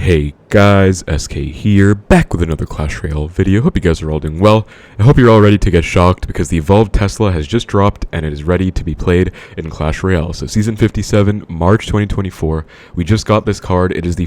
Hey guys, SK here, back with another Clash Royale video. Hope you guys are all doing well. I hope you're all ready to get shocked because the Evolved Tesla has just dropped and it is ready to be played in Clash Royale. So Season 57, March 2024, we just got this card. It is the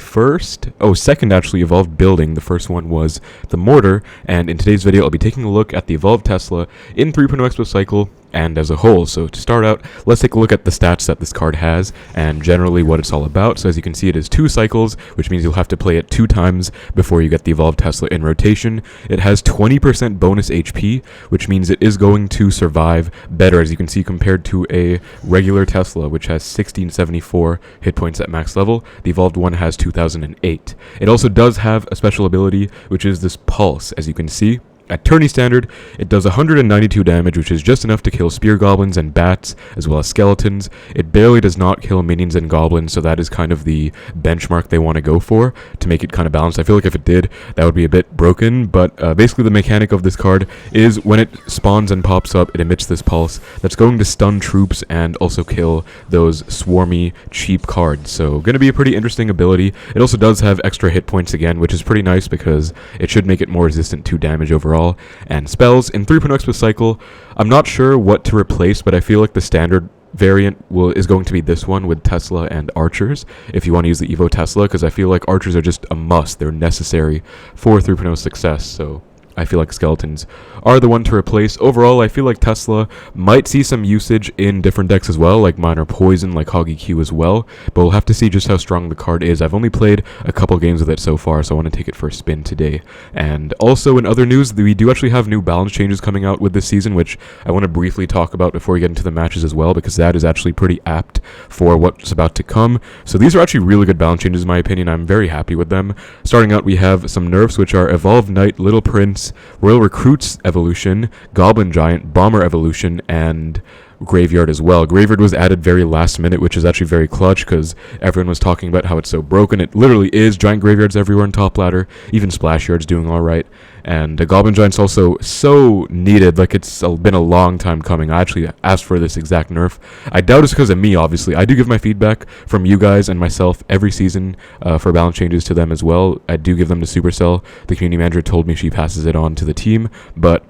second actually Evolved building. The first one was the Mortar, and in today's video I'll be taking a look at the Evolved Tesla in 3.0 Expo Cycle and as a whole. So to start out, let's take a look at the stats that this card has and generally what it's all about. So as you can see, it is 2 cycles, which means you'll have to play it 2 times before you get the Evolved Tesla in rotation. It has 20% bonus HP, which means it is going to survive better, as you can see, compared to a regular Tesla, which has 1674 hit points at max level. The Evolved one has 2008. It also does have a special ability, which is this Pulse, as you can see. At tourney standard, it does 192 damage, which is just enough to kill spear goblins and bats, as well as skeletons. It barely does not kill minions and goblins, so that is kind of the benchmark they want to go for to make it kind of balanced. I feel like if it did, that would be a bit broken, but basically the mechanic of this card is when it spawns and pops up, it emits this pulse that's going to stun troops and also kill those swarmy, cheap cards. So going to be a pretty interesting ability. It also does have extra hit points again, which is pretty nice because it should make it more resistant to damage overall. And spells in 3.0 Expo Cycle, I'm not sure what to replace, but I feel like the standard variant is going to be this one with Tesla and Archers, if you want to use the Evo Tesla, because I feel like Archers are just a must. They're necessary for 3.0 success, so I feel like skeletons are the one to replace. Overall, I feel like Tesla might see some usage in different decks as well, like Minor Poison, like Hog EQ as well, but we'll have to see just how strong the card is. I've only played a couple games with it so far, so I want to take it for a spin today. And also in other news, we do actually have new balance changes coming out with this season, which I want to briefly talk about before we get into the matches as well, because that is actually pretty apt for what's about to come. So these are actually really good balance changes in my opinion. I'm very happy with them. Starting out, we have some nerfs, which are Evolved Knight, Little Prince, Royal Recruits evolution, Goblin Giant, Bomber evolution, and Graveyard as well. Graveyard was added very last minute, which is actually very clutch because everyone was talking about how it's so broken. It literally is. Giant Graveyards everywhere in top ladder, even Splash Yard's doing alright. And Goblin Giant's also so needed, like it's been a long time coming. I actually asked for this exact nerf. I doubt it's because of me, obviously. I do give my feedback from you guys and myself every season for balance changes to them as well. I do give them to Supercell. The community manager told me she passes it on to the team, but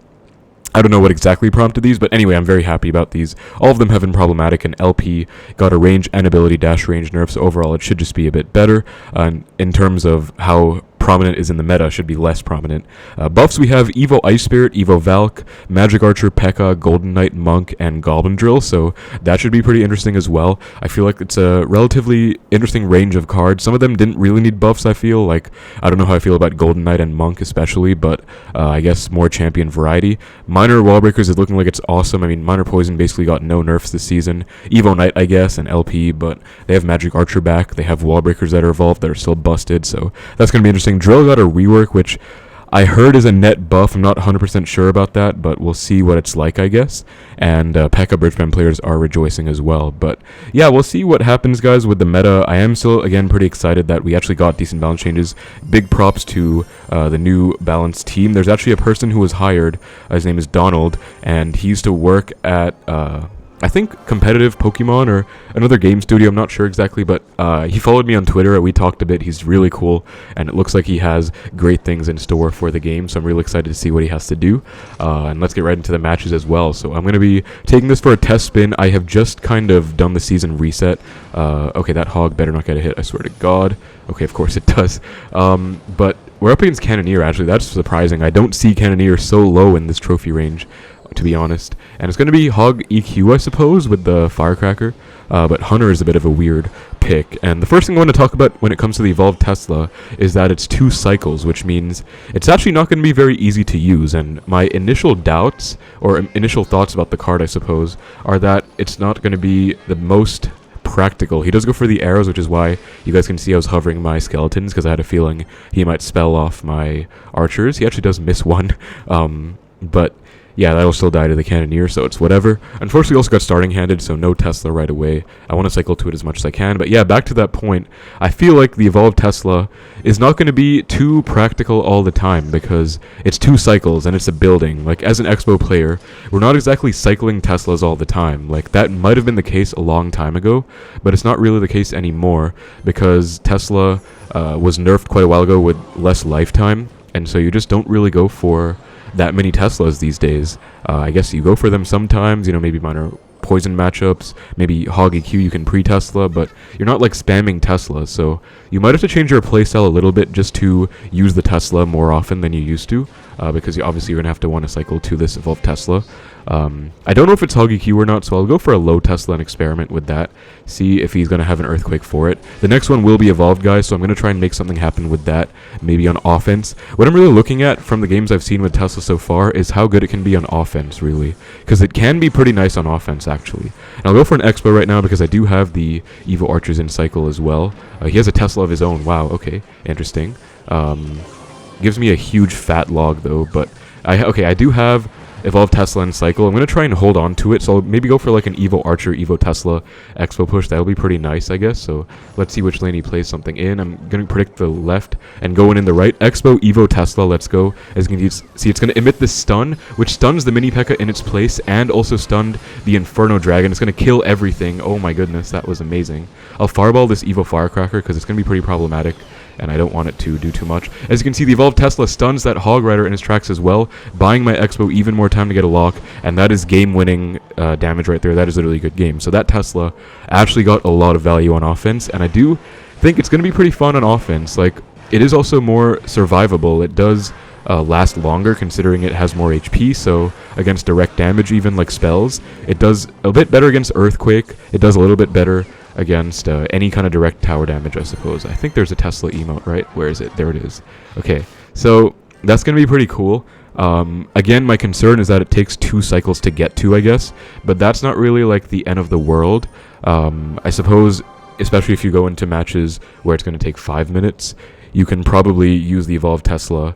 I don't know what exactly prompted these, but anyway, I'm very happy about these. All of them have been problematic, and LP got a range and ability dash range nerf, so overall it should just be a bit better. In terms of how prominent is in the meta, should be less prominent. Buffs, we have Evo Ice Spirit, Evo Valk, Magic Archer, P.E.K.K.A, Golden Knight, Monk, and Goblin Drill, so that should be pretty interesting as well. I feel like it's a relatively interesting range of cards. Some of them didn't really need buffs, I feel. Like, I don't know how I feel about Golden Knight and Monk especially, but I guess more champion variety. Minor Wallbreakers is looking like it's awesome. I mean, Minor Poison basically got no nerfs this season. Evo Knight, I guess, and LP, but they have Magic Archer back. They have Wallbreakers that are evolved that are still busted, so that's going to be interesting. Drill got a rework, which I heard is a net buff. I'm not 100% sure about that, but we'll see what it's like, I guess. And P.E.K.K.A Bridgeman players are rejoicing as well. But yeah, we'll see what happens, guys, with the meta. I am still, again, pretty excited that we actually got decent balance changes. Big props to the new balance team. There's actually a person who was hired. His name is Donald, and he used to work at I think Competitive Pokemon or another game studio, I'm not sure exactly, but he followed me on Twitter, we talked a bit. He's really cool, and it looks like he has great things in store for the game, so I'm really excited to see what he has to do. And let's get right into the matches as well. So I'm going to be taking this for a test spin. I have just kind of done the season reset. Okay, that hog better not get a hit, I swear to God. Okay, of course it does. But we're up against Cannoneer, actually. That's surprising. I don't see Cannoneer so low in this trophy range, to be honest. And it's going to be Hog EQ, I suppose, with the Firecracker. But Hunter is a bit of a weird pick. And the first thing I want to talk about when it comes to the Evolved Tesla is that it's 2 cycles, which means it's actually not going to be very easy to use. And my initial doubts, or initial thoughts about the card, I suppose, are that it's not going to be the most practical. He does go for the arrows, which is why you guys can see I was hovering my skeletons, because I had a feeling he might spell off my archers. He actually does miss one. But yeah, that'll still die to the Cannoneer, so it's whatever. Unfortunately, also got starting handed, so no Tesla right away. I want to cycle to it as much as I can. But yeah, back to that point, I feel like the Evolved Tesla is not going to be too practical all the time because it's 2 cycles and it's a building. Like, as an Expo player, we're not exactly cycling Teslas all the time. Like, that might have been the case a long time ago, but it's not really the case anymore because Tesla was nerfed quite a while ago with less lifetime, and so you just don't really go for that many Teslas these days. I guess you go for them sometimes, maybe minor poison matchups, maybe Hog EQ you can pre-Tesla, but you're not like spamming Tesla, so you might have to change your playstyle a little bit just to use the Tesla more often than you used to, because obviously you're going to have to want to cycle to this evolved Tesla. I don't know if it's Hog EQ or not, so I'll go for a low Tesla and experiment with that, see if he's going to have an Earthquake for it. The next one will be evolved, guys, so I'm going to try and make something happen with that, maybe on offense. What I'm really looking at from the games I've seen with Tesla so far is how good it can be on offense, really, because it can be pretty nice on offense, actually. And I'll go for an Expo right now because I do have the Evo Archers in cycle as well. He has a Tesla of his own. Wow, okay, interesting. Gives me a huge fat log, though, but I do have Evolved Tesla in cycle. I'm going to try and hold on to it, so I'll maybe go for like an Evo Archer, Evo Tesla Expo push. That'll be pretty nice, I guess. So let's see which lane he plays something in. I'm going to predict the left and going in the right. Expo, Evo Tesla, let's go. As you can see, it's going to emit this stun, which stuns the Mini P.E.K.K.A in its place and also stunned the Inferno Dragon. It's going to kill everything. Oh my goodness, that was amazing. I'll Fireball this Evo Firecracker because it's going to be pretty problematic, and I don't want it to do too much. As you can see, the Evolved Tesla stuns that Hog Rider in his tracks as well, buying my Expo even more time to get a lock, and that is game-winning damage right there. That is a really good game. So that Tesla actually got a lot of value on offense, and I do think it's going to be pretty fun on offense. Like, it is also more survivable. It does last longer considering it has more HP, so against direct damage, even like spells, it does a bit better against Earthquake. It does a little bit better against any kind of direct tower damage, I suppose. I think there's a Tesla emote, right? Where is it? There it is. Okay, so that's going to be pretty cool. Again, my concern is that it takes 2 cycles to get to, I guess, but that's not really like the end of the world. I suppose, especially if you go into matches where it's going to take 5 minutes, you can probably use the Evolved Tesla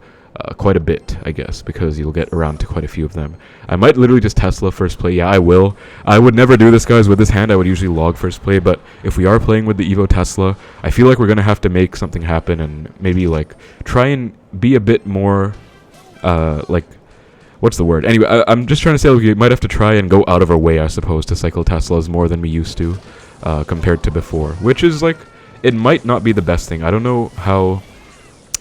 quite a bit, I guess, because you'll get around to quite a few of them. I might literally just Tesla first play. Yeah, I will. I would never do this, guys. With this hand, I would usually log first play, but if we are playing with the Evo Tesla, I feel like we're going to have to make something happen and maybe, like, try and be a bit more, like, what's the word? Anyway, I'm just trying to say, like, we might have to try and go out of our way, I suppose, to cycle Teslas more than we used to, compared to before, which is, like, it might not be the best thing. I don't know how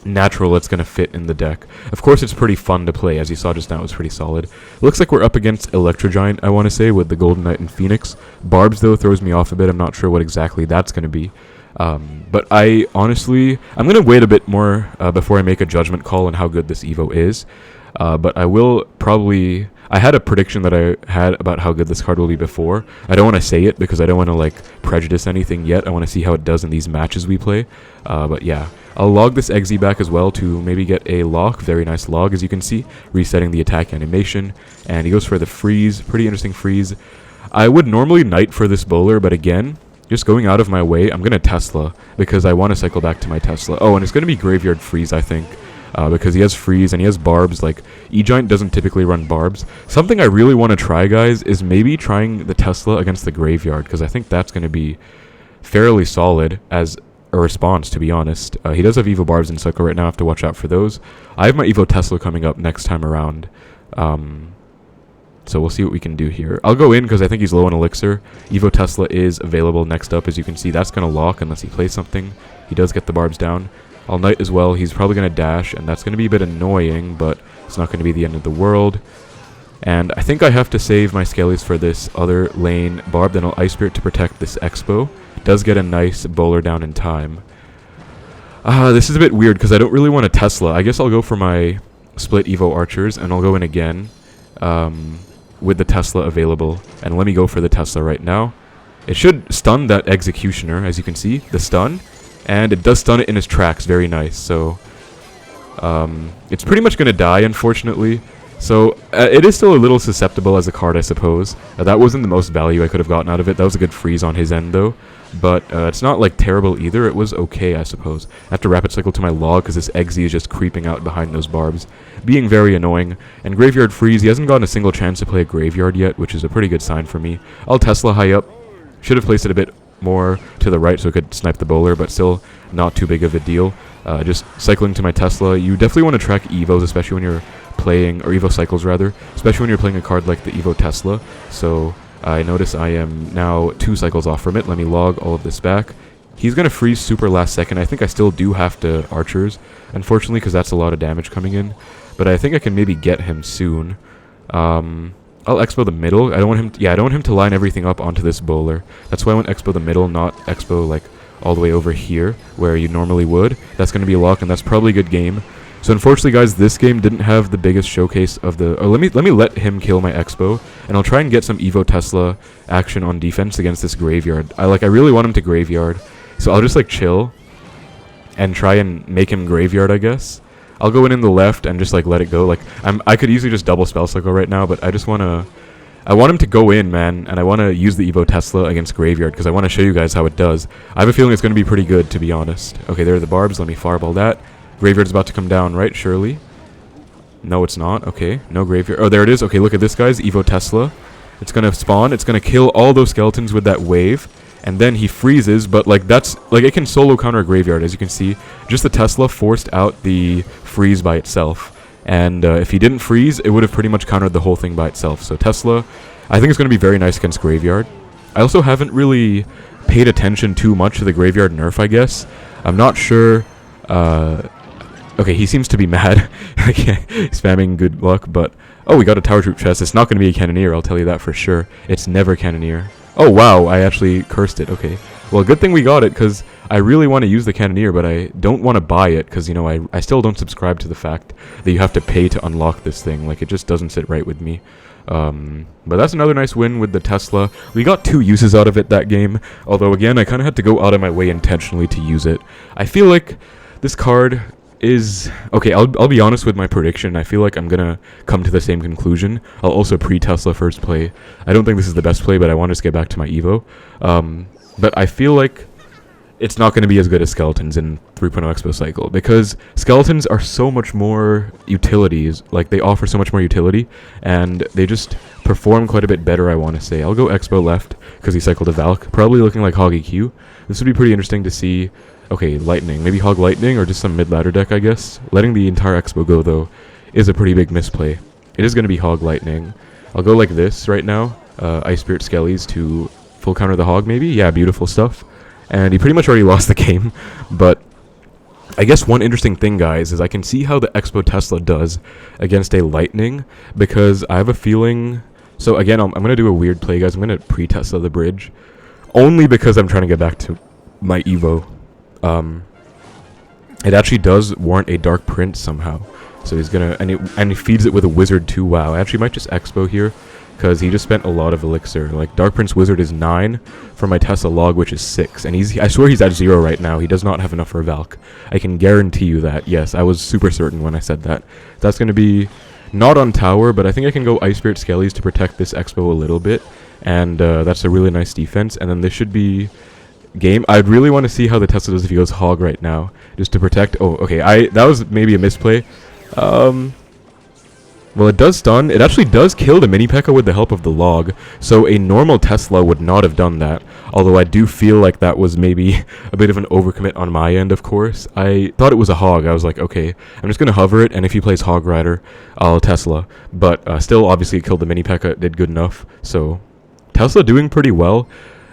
natural it's going to fit in the deck. Of course, it's pretty fun to play. As you saw just now, it was pretty solid. Looks like we're up against Electro Giant, I want to say, with the Golden Knight and Phoenix. Barbs, though, throws me off a bit. I'm not sure what exactly that's going to be. But I'm going to wait a bit more before I make a judgment call on how good this Evo is. But I will probably... I had a prediction that I had about how good this card will be before. I don't want to say it because I don't want to, like, prejudice anything yet. I want to see how it does in these matches we play. But yeah, I'll log this Eggsy back as well to maybe get a lock. Very nice log, as you can see. Resetting the attack animation. And he goes for the freeze. Pretty interesting freeze. I would normally Knight for this bowler, but again, just going out of my way, I'm going to Tesla because I want to cycle back to my Tesla. Oh, and it's going to be Graveyard Freeze, I think. Because he has freeze and he has barbs. Like, E-Giant doesn't typically run barbs. Something I really want to try, guys, is maybe trying the Tesla against the Graveyard, because I think that's going to be fairly solid as a response, to be honest. He does have Evo barbs in cycle right now. I have to watch out for those. I have my Evo Tesla coming up next time around. So we'll see what we can do here. I'll go in because I think he's low on Elixir. Evo Tesla is available next up. As you can see, that's going to lock unless he plays something. He does get the barbs down. I'll Knight as well. He's probably going to dash, and that's going to be a bit annoying, but it's not going to be the end of the world. And I think I have to save my Scalies for this other lane Barb. Then I'll Ice Spirit to protect this Expo. Does get a nice bowler down in time. This is a bit weird because I don't really want a Tesla. I guess I'll go for my split Evo Archers, and I'll go in again with the Tesla available. And let me go for the Tesla right now. It should stun that Executioner, as you can see, the stun. And it does stun it in his tracks. Very nice. So, it's pretty much going to die, unfortunately. So, it is still a little susceptible as a card, I suppose. That wasn't the most value I could have gotten out of it. That was a good freeze on his end, though. But it's not, like, terrible either. It was okay, I suppose. I have to Rapid Cycle to my log because this Eggsy is just creeping out behind those barbs. Being very annoying. And Graveyard Freeze, he hasn't gotten a single chance to play a Graveyard yet, which is a pretty good sign for me. I'll Tesla high up. Should have placed it a bit more to the right so it could snipe the bowler, but still not too big of a deal. Just cycling to my Tesla. You definitely want to track Evos, especially when you're playing, or Evo cycles rather, especially when you're playing a card like the Evo Tesla. So I notice I am now 2 cycles off from it. Let me log all of this back. He's going to freeze super last second. I think I still do have to archers, unfortunately, because that's a lot of damage coming in. But I think I can maybe get him soon. I'll expo the middle. I don't want him I don't want him to line everything up onto this bowler. That's why I want expo the middle, not expo like all the way over here where you normally would. That's going to be a lock, and that's probably a good game. So unfortunately, guys, this game didn't have the biggest showcase of the... Oh, let me let him kill my expo, and I'll try and get some Evo Tesla action on defense against this graveyard. I really want him to graveyard, so I'll just like chill and try and make him graveyard, I guess. I'll go in the left and just like let it go. Like I could easily just double spell cycle right now, but I just want him to go in, man, and I want to use the Evo Tesla against graveyard because I want to show you guys how it does. I have a feeling it's going to be pretty good, to be honest. Okay, there are the barbs. Let me fireball that. Graveyard's about to come down, right? Surely. No, it's not. Okay, no graveyard. Oh, there it is. Okay, look at this, guys. Evo Tesla. It's going to spawn. It's going to kill all those skeletons with that wave. And then he freezes, but like that's like it can solo counter a graveyard, as you can see. Just the Tesla forced out the freeze by itself, and if he didn't freeze, it would have pretty much countered the whole thing by itself. So Tesla, I think it's going to be very nice against graveyard. I also haven't really paid attention too much to the graveyard nerf, I guess. I'm not sure. Okay, he seems to be mad. Spamming good luck, but oh, we got a tower troop chest. It's not going to be a cannoneer, I'll tell you that for sure. It's never cannoneer. Oh, wow, I actually cursed it. Okay. Well, good thing we got it, because I really want to use the cannoneer, but I don't want to buy it, because, you know, I still don't subscribe to the fact that you have to pay to unlock this thing. Like, it just doesn't sit right with me. But that's another nice win with the Tesla. We got 2 uses out of it that game, although, again, I kind of had to go out of my way intentionally to use it. I feel like this card is... Okay, I'll be honest with my prediction. I feel like I'm gonna come to the same conclusion. I'll also pre-Tesla first play. I don't think this is the best play, but I want to just get back to my Evo. But I feel like it's not going to be as good as Skeletons in 3.0 Expo Cycle, because Skeletons are so much more utilities. Like, they offer so much more utility, and they just perform quite a bit better, I want to say. I'll go Expo left, because he cycled a Valk. Probably looking like Hog EQ. This would be pretty interesting to see. Okay, Lightning. Maybe Hog Lightning or just some mid-ladder deck, I guess. Letting the entire Expo go, though, is a pretty big misplay. It is going to be Hog Lightning. I'll go like this right now. Ice Spirit Skellies to full counter the Hog, maybe? Yeah, beautiful stuff. And he pretty much already lost the game. But I guess one interesting thing, guys, is I can see how the Expo Tesla does against a Lightning, because I have a feeling... So, again, I'm going to do a weird play, guys. I'm going to pre-Tesla the bridge. Only because I'm trying to get back to my Evo. It actually does warrant a Dark Prince somehow. So he's gonna, and he feeds it with a Wizard too. Wow, I actually might just Expo here, because he just spent a lot of elixir. Like, Dark Prince Wizard is 9 for my Tesla log, which is 6. And I swear he's at 0 right now. He does not have enough for a Valk. I can guarantee you that. Yes, I was super certain when I said that. That's gonna be not on tower, but I think I can go Ice Spirit Skellies to protect this Expo a little bit. And that's a really nice defense. And then this should be... game. I'd really want to see how the Tesla does if he goes Hog right now, just to protect. Oh, okay. That was maybe a misplay. Well, it does stun. It actually does kill the Mini P.E.K.K.A with the help of the log. So a normal Tesla would not have done that. Although I do feel like that was maybe a bit of an overcommit on my end, of course. I thought it was a Hog. I was like, okay, I'm just going to hover it, and if he plays Hog Rider, I'll Tesla. But still, obviously, it killed the Mini P.E.K.K.A. It did good enough. So Tesla doing pretty well.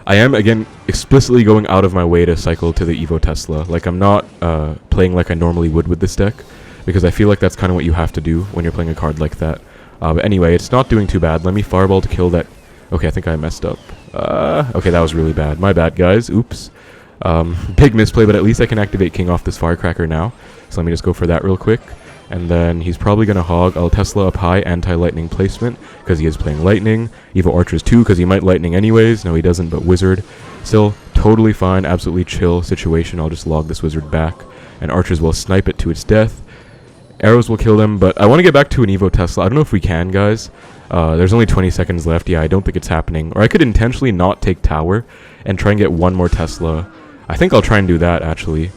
I am, again, explicitly going out of my way to cycle to the Evo Tesla. Like, I'm not playing like I normally would with this deck, because I feel like that's kind of what you have to do when you're playing a card like that. But anyway, it's not doing too bad. Let me Fireball to kill that. Okay, I think I messed up. Okay, that was really bad. My bad, guys. Oops. Big misplay, but at least I can activate King off this Firecracker now. So let me just go for that real quick. And then he's probably going to Hog. I'll Tesla up high, anti-lightning placement, because he is playing lightning. Evo Archers too, because he might lightning anyways. No, he doesn't, but Wizard. Still, totally fine, absolutely chill situation. I'll just log this Wizard back, and Archers will snipe it to its death. Arrows will kill them, but I want to get back to an Evo Tesla. I don't know if we can, guys. There's only 20 seconds left. Yeah, I don't think it's happening. Or I could intentionally not take tower and try and get one more Tesla. I think I'll try and do that, actually.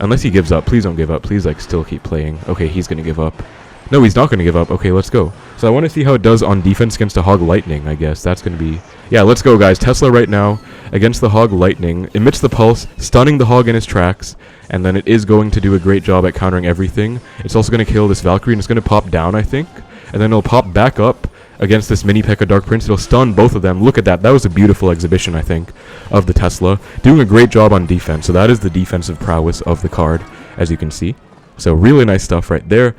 Unless he gives up. Please don't give up. Please, like, still keep playing. Okay, he's going to give up. No, he's not going to give up. Okay, let's go. So I want to see how it does on defense against a Hog Lightning, I guess. That's going to be... Yeah, let's go, guys. Tesla right now against the Hog Lightning. Emits the Pulse, stunning the Hog in his tracks. And then it is going to do a great job at countering everything. It's also going to kill this Valkyrie, and it's going to pop down, I think. And then it'll pop back up against this mini P.E.K.K.A. Dark Prince. It'll stun both of them. Look at that. That was a beautiful exhibition, I think, of the Tesla. Doing a great job on defense. So that is the defensive prowess of the card, as you can see. So really nice stuff right there.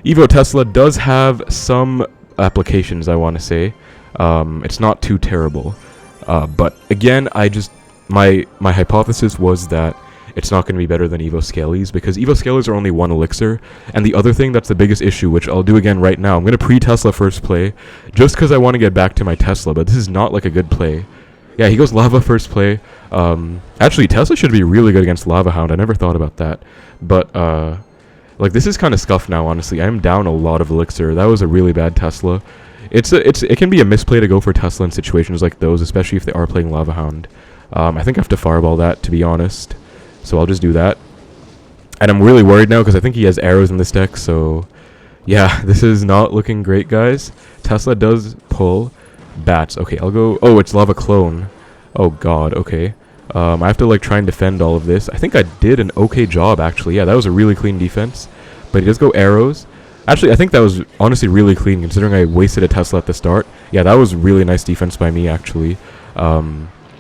Evo Tesla does have some applications, I want to say. It's not too terrible. But again, my hypothesis was that it's not going to be better than Evo Scalies, because Evo Scalies are only 1 elixir, and the other thing that's the biggest issue, which I'll do again right now, I'm going to pre-Tesla first play, just because I want to get back to my Tesla, but this is not like a good play. Yeah, he goes Lava first play. Actually, Tesla should be really good against Lava Hound, I never thought about that, but, like, this is kind of scuffed now, honestly. I am down a lot of elixir. That was a really bad Tesla. It can be a misplay to go for Tesla in situations like those, especially if they are playing Lava Hound. I think I have to fireball that, to be honest. So I'll just do that. And I'm really worried now because I think he has arrows in this deck, so yeah, this is not looking great, guys. Tesla does pull bats. Okay, I'll go... Oh, it's Lava Clone. Oh god, okay. I have to like try and defend all of this. I think I did an okay job, actually. Yeah, that was a really clean defense. But he does go arrows. Actually, I think that was honestly really clean considering I wasted a Tesla at the start. Yeah, that was really nice defense by me, actually.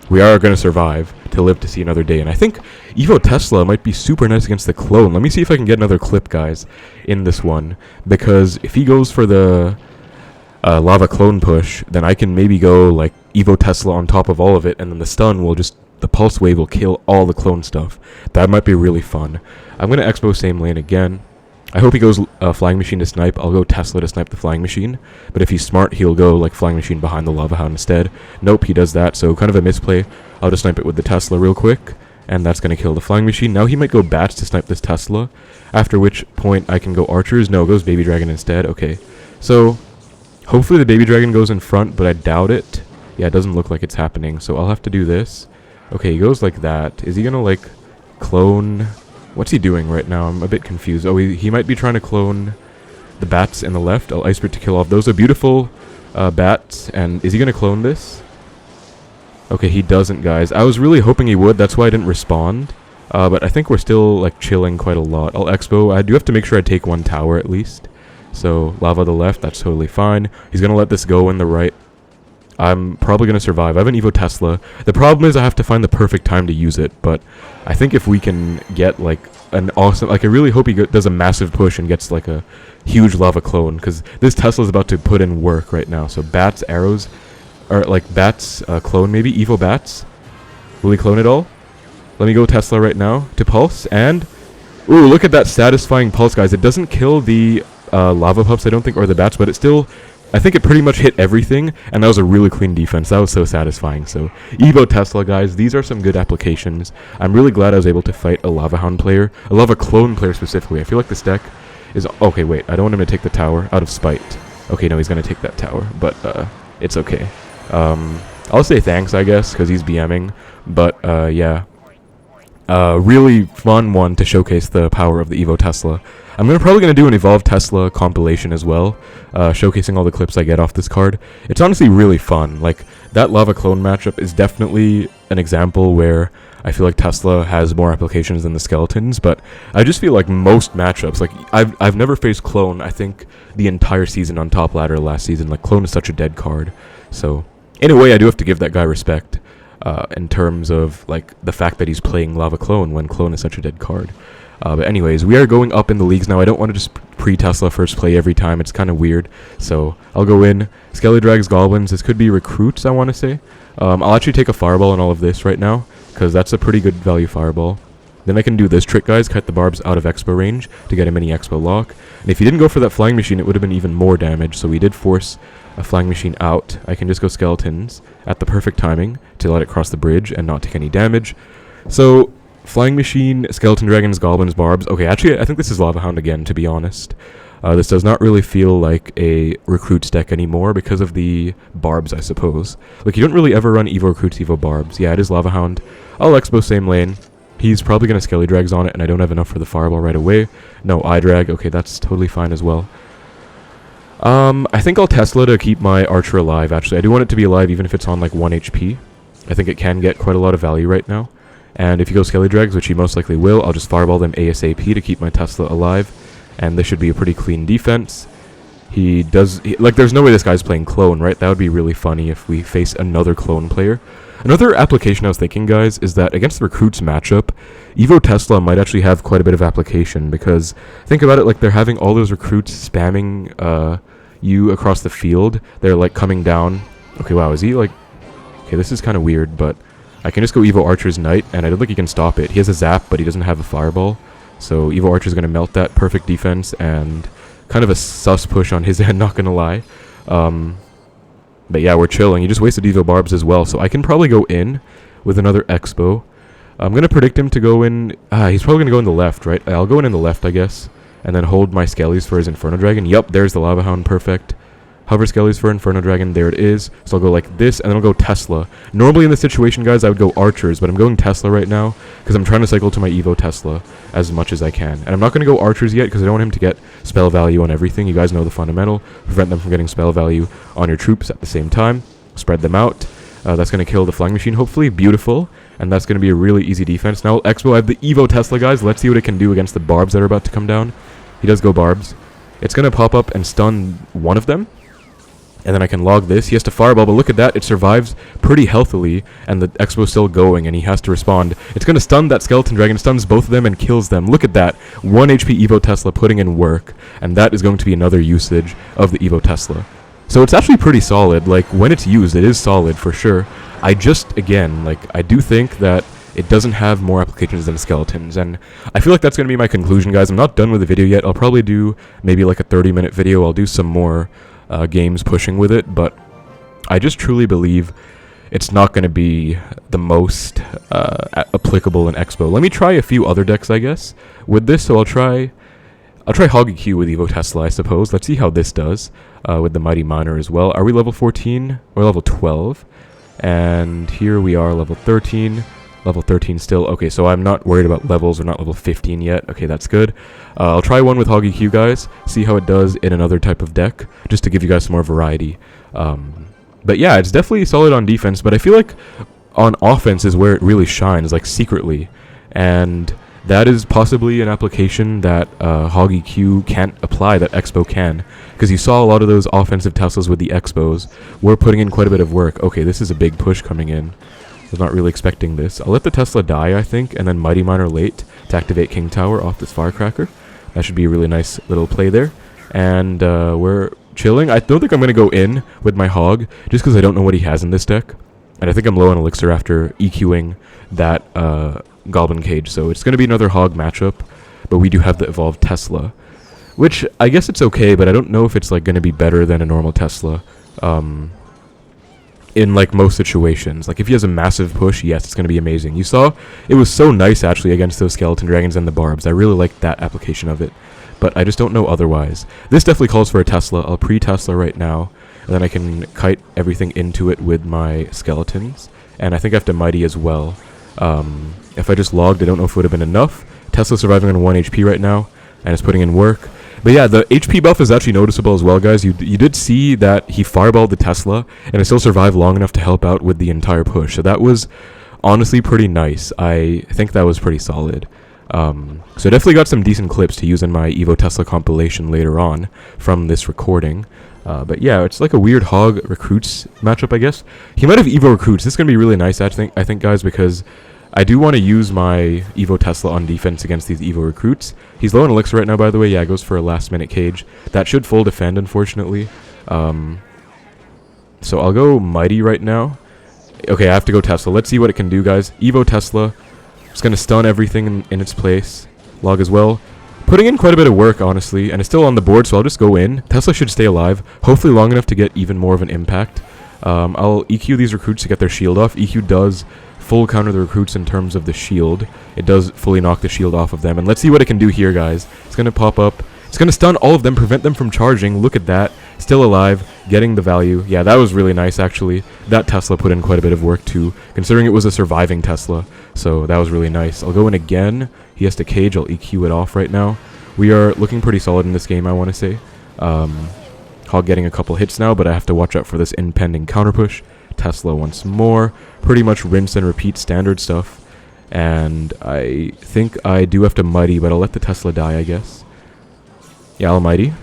We are going to survive to live to see another day. And I think Evo Tesla might be super nice against the clone. Let me see if I can get another clip, guys, in this one. Because if he goes for the Lava Clone push, then I can maybe go like Evo Tesla on top of all of it. And then the stun will just... The Pulse Wave will kill all the clone stuff. That might be really fun. I'm going to Expo same lane again. I hope he goes Flying Machine to snipe. I'll go Tesla to snipe the Flying Machine. But if he's smart, he'll go like Flying Machine behind the Lava Hound instead. Nope, he does that, so kind of a misplay. I'll just snipe it with the Tesla real quick. And that's going to kill the Flying Machine. Now he might go Bats to snipe this Tesla. After which point I can go Archers. No, it goes Baby Dragon instead. Okay. So, hopefully the Baby Dragon goes in front, but I doubt it. Yeah, it doesn't look like it's happening. So I'll have to do this. Okay, he goes like that. Is he going to like clone... What's he doing right now? I'm a bit confused. Oh, he might be trying to clone the bats in the left. I'll Ice Spirit to kill off. Those are beautiful bats. And is he going to clone this? Okay, he doesn't, guys. I was really hoping he would. That's why I didn't respond. But I think we're still, like, chilling quite a lot. I'll Expo. I do have to make sure I take 1 tower at least. So, Lava to the left. That's totally fine. He's going to let this go in the right. I'm probably going to survive. I have an Evo Tesla. The problem is I have to find the perfect time to use it, but I think if we can get, like, an awesome... Like, I really hope he does a massive push and gets, like, a huge Lava Clone, because this Tesla's about to put in work right now. So, Bats, arrows, or, like, Bats, clone maybe? Evo Bats? Will he clone it all? Let me go Tesla right now to Pulse, and... Ooh, look at that satisfying Pulse, guys. It doesn't kill the Lava Pups, I don't think, or the Bats, but it still... I think it pretty much hit everything, and that was a really clean defense. That was so satisfying. So, Evo Tesla, guys, these are some good applications. I'm really glad I was able to fight a Lava Hound player, a Lava Clone player specifically. I feel like this deck is... Okay, wait, I don't want him to take the tower out of spite. Okay, no, he's going to take that tower, but it's okay. I'll say thanks, I guess, because he's BMing, but yeah. Really fun one to showcase the power of the Evo Tesla. I'm probably going to do an Evolved Tesla compilation as well, showcasing all the clips I get off this card. It's honestly really fun. Like, that Lava Clone matchup is definitely an example where I feel like Tesla has more applications than the Skeletons, but I just feel like most matchups, like, I've never faced Clone, I think, the entire season on Top Ladder last season. Like, Clone is such a dead card. So, in a way, I do have to give that guy respect, in terms of, like, the fact that he's playing Lava Clone when Clone is such a dead card. But anyways, we are going up in the leagues now. I don't want to just pre-Tesla first play every time. It's kind of weird. So I'll go in. Skelly Drags, Goblins. This could be Recruits, I want to say. I'll actually take a Fireball on all of this right now, because that's a pretty good value Fireball. Then I can do this trick, guys. Cut the Barbs out of Expo range to get a mini Expo lock. And if he didn't go for that Flying Machine, it would have been even more damage. So we did force a Flying Machine out. I can just go Skeletons at the perfect timing to let it cross the bridge and not take any damage. So... Flying Machine, Skeleton Dragons, Goblins, Barbs. Okay, actually, I think this is Lava Hound again, to be honest. This does not really feel like a Recruits deck anymore because of the Barbs, I suppose. Like, you don't really ever run Evo Recruits, Evo Barbs. Yeah, it is Lava Hound. I'll Expo same lane. He's probably going to Skelly Drags on it, and I don't have enough for the Fireball right away. No, I drag. Okay, that's totally fine as well. I think I'll Tesla to keep my Archer alive, actually. I do want it to be alive even if it's on, like, 1 HP. I think it can get quite a lot of value right now. And if he goes Skelly Drags, which he most likely will, I'll just Fireball them ASAP to keep my Tesla alive. And this should be a pretty clean defense. Like, there's no way this guy's playing clone, right? That would be really funny if we face another clone player. Another application I was thinking, guys, is that against the recruits matchup, Evo Tesla might actually have quite a bit of application, because think about it, like, they're having all those recruits spamming you across the field. They're, like, coming down. Okay, wow, is he, like... Okay, this is kind of weird, but I can just go Evo Archer's Knight, and I don't think he can stop it. He has a zap, but he doesn't have a fireball. So Evo Archer's going to melt that. Perfect defense, and kind of a sus push on his end, not going to lie. But yeah, we're chilling. He just wasted Evo Barbs as well, so I can probably go in with another Expo. I'm going to predict him to go in... he's probably going to go in the left, right? I'll go in the left, I guess, and then hold my Skellies for his Inferno Dragon. Yup, there's the Lava Hound, perfect. Hover Skellies for Inferno Dragon, there it is. So I'll go like this, and then I'll go Tesla. Normally in this situation, guys, I would go Archers, but I'm going Tesla right now, because I'm trying to cycle to my Evo Tesla as much as I can. And I'm not going to go Archers yet, because I don't want him to get spell value on everything. You guys know the fundamental. Prevent them from getting spell value on your troops at the same time. Spread them out. That's going to kill the Flying Machine, hopefully. Beautiful. And that's going to be a really easy defense. Now, Expo, I have the Evo Tesla, guys. Let's see what it can do against the Barbs that are about to come down. He does go Barbs. It's going to pop up and stun one of them. And then I can log this. He has to fireball, but look at that. It survives pretty healthily, and the Expo's still going, and he has to respond. It's going to stun that Skeleton Dragon, stuns both of them, and kills them. Look at that. 1 HP Evo Tesla putting in work, and that is going to be another usage of the Evo Tesla. So it's actually pretty solid. Like, when it's used, it is solid for sure. I just, again, like, I do think that it doesn't have more applications than skeletons, and I feel like that's going to be my conclusion, guys. I'm not done with the video yet. I'll probably do maybe like a 30-minute video. I'll do some more games pushing with it, but I just truly believe it's not going to be the most applicable in Expo. Let me try a few other decks, I guess, with this. So I'll try Hoggy Q with Evo Tesla, I suppose. Let's see how this does with the Mighty Miner as well. Are we level 14 or level 12? And here we are, level 13. Level 13 still. Okay, so I'm not worried about levels. We're not level 15 yet. Okay, that's good. I'll try one with Hoggy Q, guys. See how it does in another type of deck, just to give you guys some more variety. But yeah, it's definitely solid on defense, but I feel like on offense is where it really shines, like secretly. And that is possibly an application that Hoggy Q can't apply that Expo can. Because you saw a lot of those offensive Teslas with the Expos were putting in quite a bit of work. Okay, this is a big push coming in. I was not really expecting this. I'll let the Tesla die, I think, and then Mighty Miner late to activate King Tower off this Firecracker. That should be a really nice little play there. And we're chilling. I don't think I'm going to go in with my Hog, just because I don't know what he has in this deck. And I think I'm low on Elixir after EQing that Goblin Cage. So it's going to be another Hog matchup, but we do have the Evolved Tesla, which I guess it's okay, but I don't know if it's like going to be better than a normal Tesla. In like most situations, like if he has a massive push, yes, it's going to be amazing. You saw it was so nice actually against those Skeleton Dragons and the Barbs. I really liked that application of it, but I just don't know otherwise. This definitely calls for a Tesla. I'll pre-Tesla right now, and then I can kite everything into it with my Skeletons, and I think I have to Mighty as well. If I just logged, I don't know if it would have been enough. Tesla surviving on 1 HP right now, and it's putting in work. But yeah, the HP buff is actually noticeable as well, guys. You did see that he fireballed the Tesla, and it still survived long enough to help out with the entire push. So that was honestly pretty nice. I think that was pretty solid. So definitely got some decent clips to use in my Evo Tesla compilation later on from this recording. But yeah, it's like a weird Hog Recruits matchup, I guess. He might have Evo Recruits. This is going to be really nice, I think, guys, because I do want to use my Evo Tesla on defense against these Evo Recruits. He's low on Elixir right now, by the way. Yeah, goes for a last-minute cage. That should full defend, unfortunately. So I'll go Mighty right now. Okay, I have to go Tesla. Let's see what it can do, guys. Evo Tesla. It's going to stun everything in its place. Log as well. Putting in quite a bit of work, honestly, and it's still on the board, so I'll just go in. Tesla should stay alive, hopefully long enough to get even more of an impact. I'll EQ these recruits to get their shield off. EQ does full counter the recruits in terms of the shield. It does fully knock the shield off of them. And let's see what it can do here, guys. It's going to pop up. It's going to stun all of them, prevent them from charging. Look at that. Still alive, getting the value. Yeah, that was really nice, actually. That Tesla put in quite a bit of work, too, considering it was a surviving Tesla. So that was really nice. I'll go in again. He has to cage. I'll EQ it off right now. We are looking pretty solid in this game, I want to say. Hog getting a couple hits now, but I have to watch out for this impending counter push. Tesla once more. Pretty much rinse and repeat standard stuff. And I think I do have to Mighty, but I'll let the Tesla die, I guess. Yeah, I'll Mighty.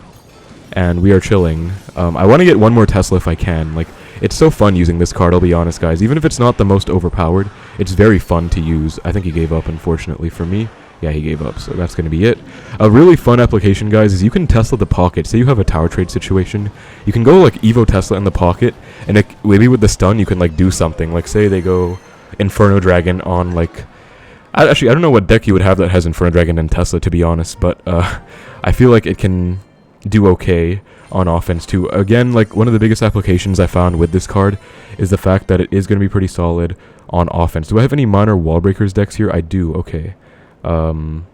and we are chilling. I want to get one more Tesla if I can. Like, it's so fun using this card, I'll be honest, guys. Even if it's not the most overpowered, it's very fun to use. I think he gave up, unfortunately, for me. Yeah, he gave up, so that's going to be it. A really fun application, guys, is you can Tesla the pocket. Say you have a tower trade situation. You can go, like, Evo Tesla in the pocket, and maybe with the stun, you can, like, do something. Like, say they go Inferno Dragon on, like... Actually, I don't know what deck you would have that has Inferno Dragon and Tesla, to be honest, but I feel like it can do okay on offense, too. Again, like, one of the biggest applications I found with this card is the fact that it is going to be pretty solid on offense. Do I have any minor wall breakers decks here? I do, okay. I'll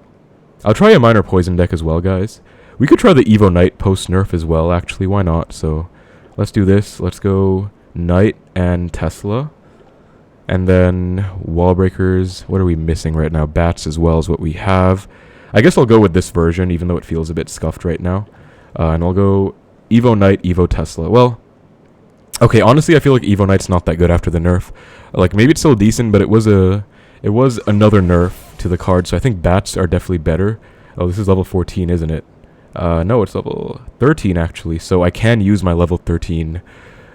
try a minor poison deck as well, guys. We could try the Evo Knight post-nerf as well, actually. Why not? So, let's do this. Let's go Knight and Tesla. And then wall breakers. What are we missing right now? Bats as well is what we have. I guess I'll go with this version, even though it feels a bit scuffed right now. And I'll go Evo Knight, Evo Tesla. Well, okay, honestly, I feel like Evo Knight's not that good after the nerf. Like, maybe it's still decent, but it was another nerf to the card, so I think bats are definitely better. Oh, this is level 14, isn't it? No, it's level 13, actually, so I can use my level 13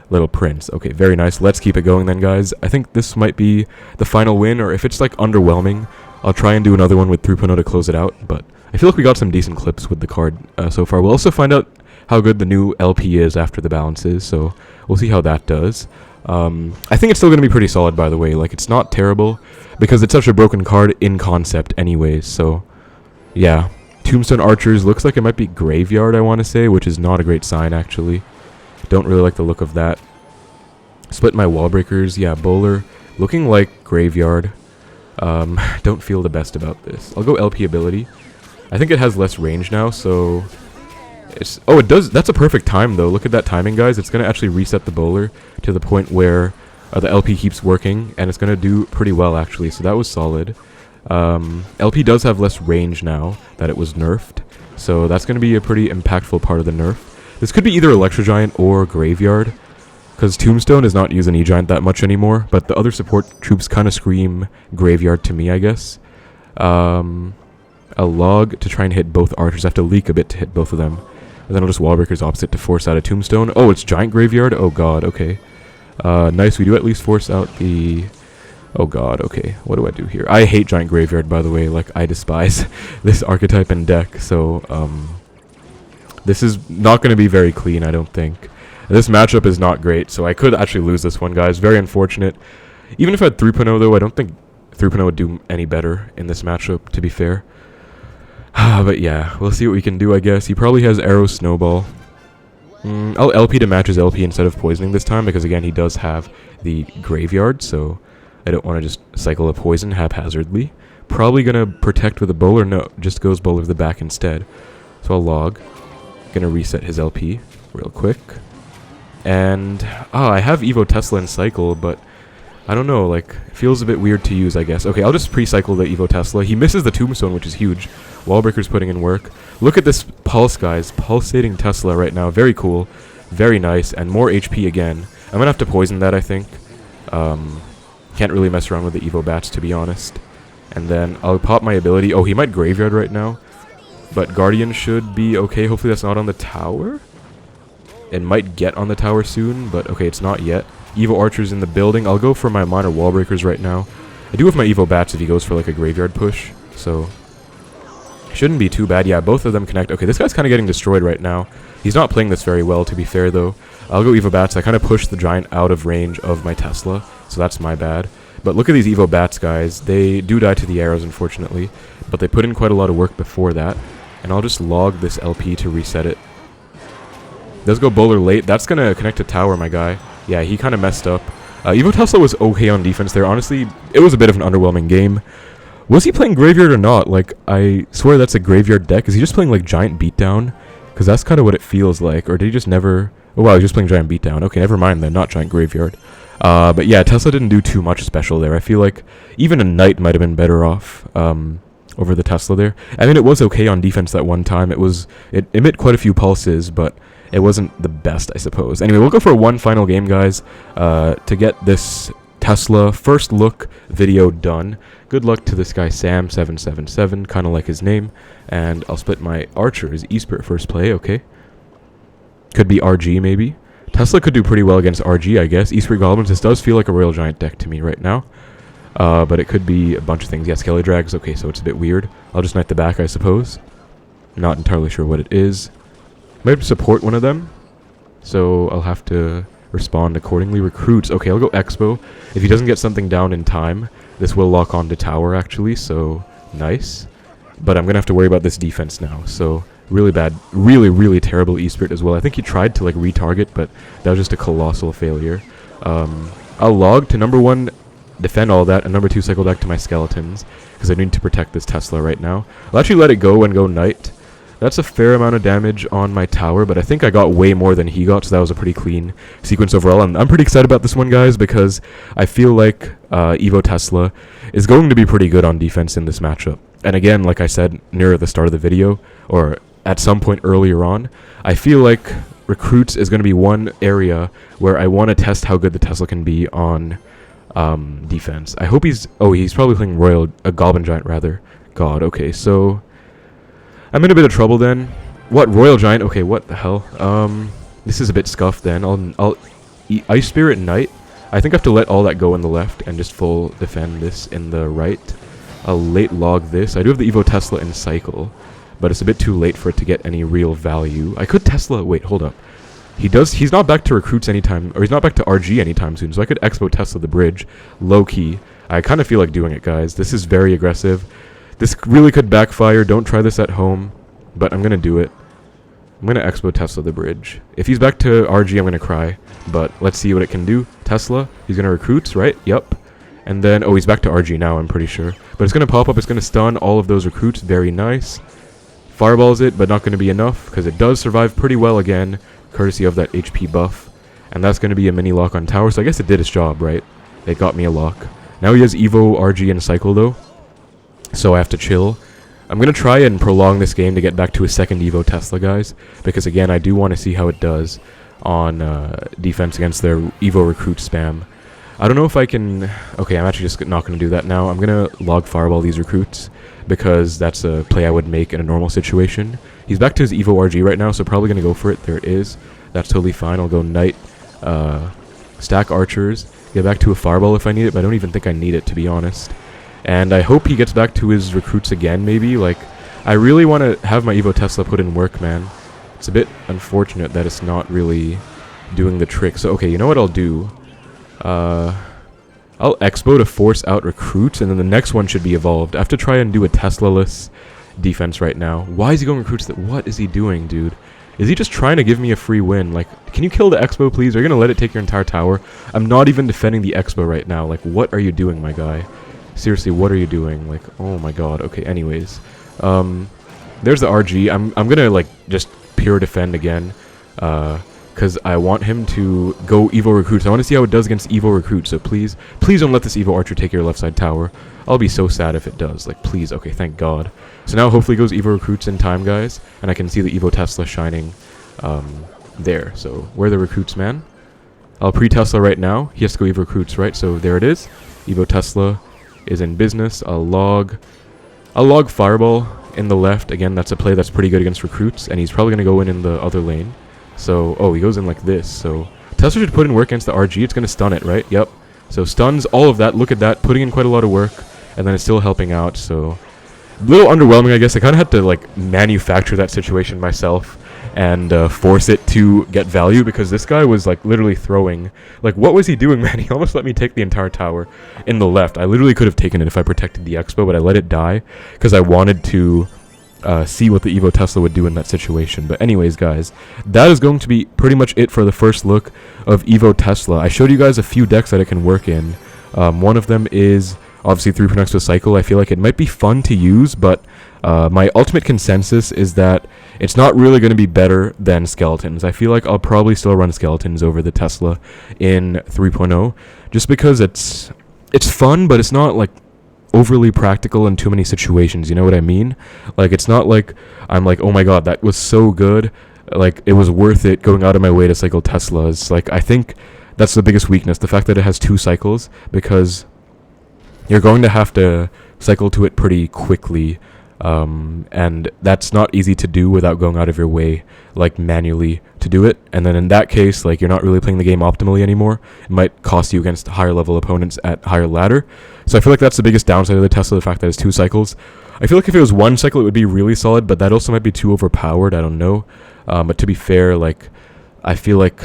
Little Prince. Okay, very nice. Let's keep it going then, guys. I think this might be the final win, or if it's, like, underwhelming, I'll try and do another one with 3.0 to close it out, but I feel like we got some decent clips with the card so far. We'll also find out how good the new LP is after the balances, so we'll see how that does. I think it's still going to be pretty solid, by the way. Like, it's not terrible, because it's such a broken card in concept anyways, so, yeah. Tombstone Archers looks like it might be Graveyard, I want to say, which is not a great sign, actually. Don't really like the look of that. Split my wall breakers, yeah, Bowler, looking like Graveyard. Don't feel the best about this. I'll go LP ability. I think it has less range now, so... Oh, it does. That's a perfect time, though. Look at that timing, guys. It's going to actually reset the bowler to the point where the LP keeps working, and it's going to do pretty well, actually. So that was solid. LP does have less range now that it was nerfed, so that's going to be a pretty impactful part of the nerf. This could be either Electro Giant or Graveyard, because Tombstone is not using E-Giant that much anymore, but the other support troops kind of scream Graveyard to me, I guess. A log to try and hit both archers. I have to leak a bit to hit both of them. And then I'll just wall breakers opposite to force out a Tombstone. Oh, it's Giant Graveyard? Oh god, okay. Nice, we do at least force out the... Oh god, okay. What do I do here? I hate Giant Graveyard, by the way. Like, I despise this archetype and deck, so, this is not going to be very clean, I don't think. This matchup is not great, so I could actually lose this one, guys. Very unfortunate. Even if I had 3.0, though, I don't think 3.0 would do any better in this matchup, to be fair. But yeah, we'll see what we can do, I guess. He probably has Arrow Snowball. I'll LP to match his LP instead of poisoning this time, because again, he does have the Graveyard, so I don't want to just cycle a poison haphazardly. Probably going to protect with a bowler. No, just goes bowler to the back instead. So I'll log. Going to reset his LP real quick. And, I have Evo Tesla in cycle, but I don't know, like, it feels a bit weird to use, I guess. Okay, I'll just pre-cycle the Evo Tesla. He misses the Tombstone, which is huge. Wallbreaker's putting in work. Look at this pulse, guys. Pulsating Tesla right now. Very cool. Very nice. And more HP again. I'm going to have to poison that, I think. Can't really mess around with the Evo Bats, to be honest. And then I'll pop my ability. Oh, he might Graveyard right now. But Guardian should be okay. Hopefully that's not on the tower. It might get on the tower soon, but okay, it's not yet. Evo Archer's in the building. I'll go for my minor wall breakers right now. I do have my Evo Bats if he goes for like a Graveyard push, so shouldn't be too bad. Yeah, both of them connect. Okay, this guy's kind of getting destroyed right now. He's not playing this very well, to be fair, though. I'll go Evo Bats. I kind of pushed the Giant out of range of my Tesla, so that's my bad. But look at these Evo Bats, guys. They do die to the arrows, unfortunately, but they put in quite a lot of work before that. And I'll just log this LP to reset it. Does go bowler late. That's going to connect to tower, my guy. Yeah, he kind of messed up. Evo Tesla was okay on defense there. Honestly, it was a bit of an underwhelming game. Was he playing Graveyard or not? Like, I swear that's a Graveyard deck. Is he just playing, like, Giant Beatdown? Because that's kind of what it feels like. Or did he just never... Oh, wow, he's just playing Giant Beatdown. Okay, never mind then. Not Giant Graveyard. But yeah, Tesla didn't do too much special there. I feel like even a Knight might have been better off over the Tesla there. I mean, it was okay on defense that one time. It emit quite a few pulses, but it wasn't the best, I suppose. Anyway, we'll go for one final game, guys, to get this Tesla first look video done. Good luck to this guy, Sam777, kind of like his name. And I'll split my archers, Esprit first play, okay? Could be RG maybe. Tesla could do pretty well against RG, I guess. Eastern Goblins, this does feel like a Royal Giant deck to me right now. But it could be a bunch of things. Yeah, Skelly Drags, okay, so it's a bit weird. I'll just knight the back, I suppose. Not entirely sure what it is. Might support one of them, so I'll have to respond accordingly. Recruits, okay, I'll go Expo. If he doesn't get something down in time, this will lock on to tower, actually, so nice. But I'm going to have to worry about this defense now, so really bad, really terrible E-Spirit as well. I think he tried to, like, retarget, but that was just a colossal failure. I'll log to number 1, defend all that, and number 2, cycle back to my skeletons, because I need to protect this Tesla right now. I'll actually let it go and go Knight. That's a fair amount of damage on my tower, but I think I got way more than he got, so that was a pretty clean sequence overall. And I'm pretty excited about this one, guys, because I feel like Evo Tesla is going to be pretty good on defense in this matchup. And again, like I said near the start of the video, or at some point earlier on, I feel like Recruits is going to be one area where I want to test how good the Tesla can be on defense. I hope he's probably playing Goblin Giant rather. God, okay, so I'm in a bit of trouble then. What, Royal Giant? Okay, what the hell? This is a bit scuffed then. I'll Ice Spirit Knight. I think I have to let all that go in the left and just full defend this in the right. I'll late log this. I do have the Evo Tesla in cycle, but it's a bit too late for it to get any real value. I could Tesla. Wait, hold up. He's not back to Recruits anytime, or he's not back to RG anytime soon, so I could Expo Tesla the bridge. Low key. I kind of feel like doing it, guys. This is very aggressive. This really could backfire. Don't try this at home, but I'm going to do it. I'm going to Expo Tesla the bridge. If he's back to RG, I'm going to cry, but let's see what it can do. Tesla, he's going to Recruits, right? Yep. And then, oh, he's back to RG now, I'm pretty sure. But it's going to pop up. It's going to stun all of those Recruits. Very nice. Fireballs it, but not going to be enough, because it does survive pretty well again, courtesy of that HP buff. And that's going to be a mini lock on tower, so I guess it did its job, right? It got me a lock. Now he has Evo, RG, and Cycle, though. So I have to chill. I'm going to try and prolong this game to get back to a second Evo Tesla, guys. Because, again, I do want to see how it does on defense against their Evo Recruit spam. I don't know if I can... Okay, I'm actually just not going to do that now. I'm going to log Fireball these Recruits, because that's a play I would make in a normal situation. He's back to his Evo RG right now, so probably going to go for it. There it is. That's totally fine. I'll go Knight, stack Archers, get back to a Fireball if I need it, but I don't even think I need it, to be honest. And I hope he gets back to his Recruits again, maybe. Like, I really want to have my Evo Tesla put in work, man. It's a bit unfortunate that it's not really doing the trick. So, okay, you know what I'll do? I'll Expo to force out Recruits, and then the next one should be evolved. I have to try and do a Tesla-less defense right now. Why is he going Recruits? What is he doing, dude? Is he just trying to give me a free win? Like, can you kill the Expo, please? Are you going to let it take your entire tower? I'm not even defending the Expo right now. Like, what are you doing, my guy? Seriously, what are you doing? Like, oh my god. Okay, anyways. There's the RG. I'm gonna, like, just pure defend again. Because I want him to go Evo Recruits. I want to see how it does against Evo Recruits. So please don't let this Evo Archer take your left side tower. I'll be so sad if it does. Like, please. Okay, thank god. So now hopefully goes Evo Recruits in time, guys. And I can see the Evo Tesla shining there. So, where are the Recruits, man? I'll pre-Tesla right now. He has to go Evo Recruits, right? So there it is. Evo Tesla is in business. I'll log Fireball in the left. Again, that's a play that's pretty good against Recruits, and he's probably going to go in the other lane. So, oh, he goes in like this. So, Tesla should put in work against the RG. It's going to stun it, right? Yep. So, stuns all of that. Look at that. Putting in quite a lot of work, and then it's still helping out. So, a little underwhelming, I guess. I kind of had to, like, manufacture that situation myself and force it to get value, because this guy was, like, literally throwing. Like, what was he doing, man? He almost let me take the entire tower in the left. I literally could have taken it if I protected the Expo, but I let it die because I wanted to see what the Evo Tesla would do in that situation. But anyways, guys, that is going to be pretty much it for the first look of Evo Tesla. I showed you guys a few decks that it can work in. One of them is obviously 3 Pronexo Cycle. I feel like it might be fun to use, but my ultimate consensus is that it's not really going to be better than Skeletons. I feel like I'll probably still run Skeletons over the Tesla in 3.0, just because it's fun, but it's not, like, overly practical in too many situations, you know what I mean? Like, it's not like I'm like, oh my god, that was so good, like, it was worth it going out of my way to cycle Teslas. Like, I think that's the biggest weakness, the fact that it has 2 cycles, because you're going to have to cycle to it pretty quickly and that's not easy to do without going out of your way, like manually to do it. And then in that case, like you're not really playing the game optimally anymore. It might cost you against higher level opponents at higher ladder. So I feel like that's the biggest downside of the Tesla, the fact that it's 2 cycles. I feel like if it was 1 cycle, it would be really solid, but that also might be too overpowered. I don't know. But to be fair, like I feel like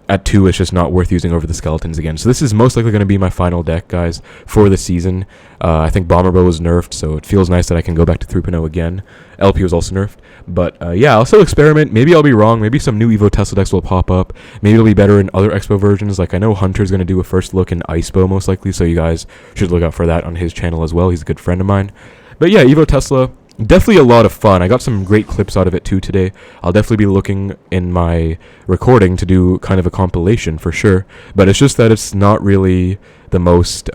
at 2 it's just not worth using over the skeletons again. So this is most likely going to be my final deck, guys, for the season. I think Bomber Bow was nerfed, so it feels nice that I can go back to 3.0 again. LP was also nerfed. But yeah, I'll still experiment. Maybe I'll be wrong. Maybe some new Evo Tesla decks will pop up. Maybe it'll be better in other Expo versions. Like I know Hunter's going to do a first look in Icepo most likely, so you guys should look out for that on his channel as well. He's a good friend of mine. But yeah, Evo Tesla, definitely a lot of fun. I got some great clips out of it too today. I'll definitely be looking in my recording to do kind of a compilation for sure. But it's just that it's not really the most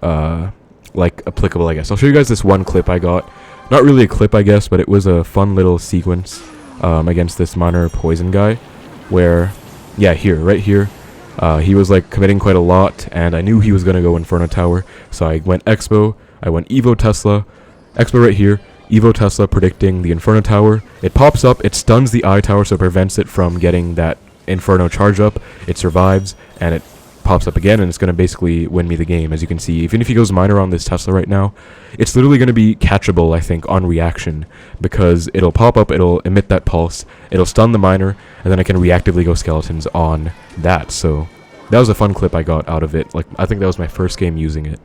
like applicable, I guess. I'll show you guys this one clip I got. Not really a clip, I guess, but it was a fun little sequence against this minor poison guy, where, yeah, right here, he was like committing quite a lot, and I knew he was gonna go Inferno Tower, so I went Expo, I went Evo Tesla, Expo right here, Evo Tesla predicting the Inferno Tower. It pops up, it stuns the Eye Tower, so it prevents it from getting that Inferno charge up. It survives, and it pops up again, and it's going to basically win me the game. As you can see, even if he goes minor on this Tesla right now, it's literally going to be catchable, I think, on reaction, because it'll pop up, it'll emit that pulse, it'll stun the minor, and then I can reactively go skeletons on that. So that was a fun clip I got out of it. Like, I think that was my first game using it.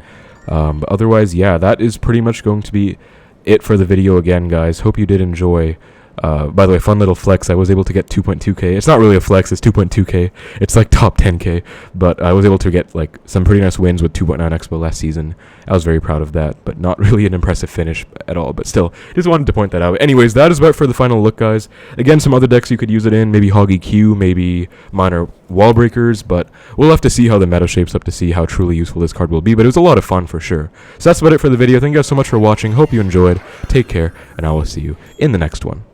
But otherwise, yeah, that is pretty much going to be it for the video again, guys. Hope you did enjoy. By the way, fun little flex, I was able to get 2.2k. It's not really a flex, it's 2.2k. It's like top 10k, but I was able to get like some pretty nice wins with 2.9 Expo last season. I was very proud of that, but not really an impressive finish at all. But still, just wanted to point that out. Anyways, that is about for the final look, guys. Again, some other decks you could use it in, maybe Hoggy Q, maybe minor wall breakers, but we'll have to see how the meta shapes up to see how truly useful this card will be. But it was a lot of fun for sure. So that's about it for the video. Thank you guys so much for watching. Hope you enjoyed. Take care, and I will see you in the next one.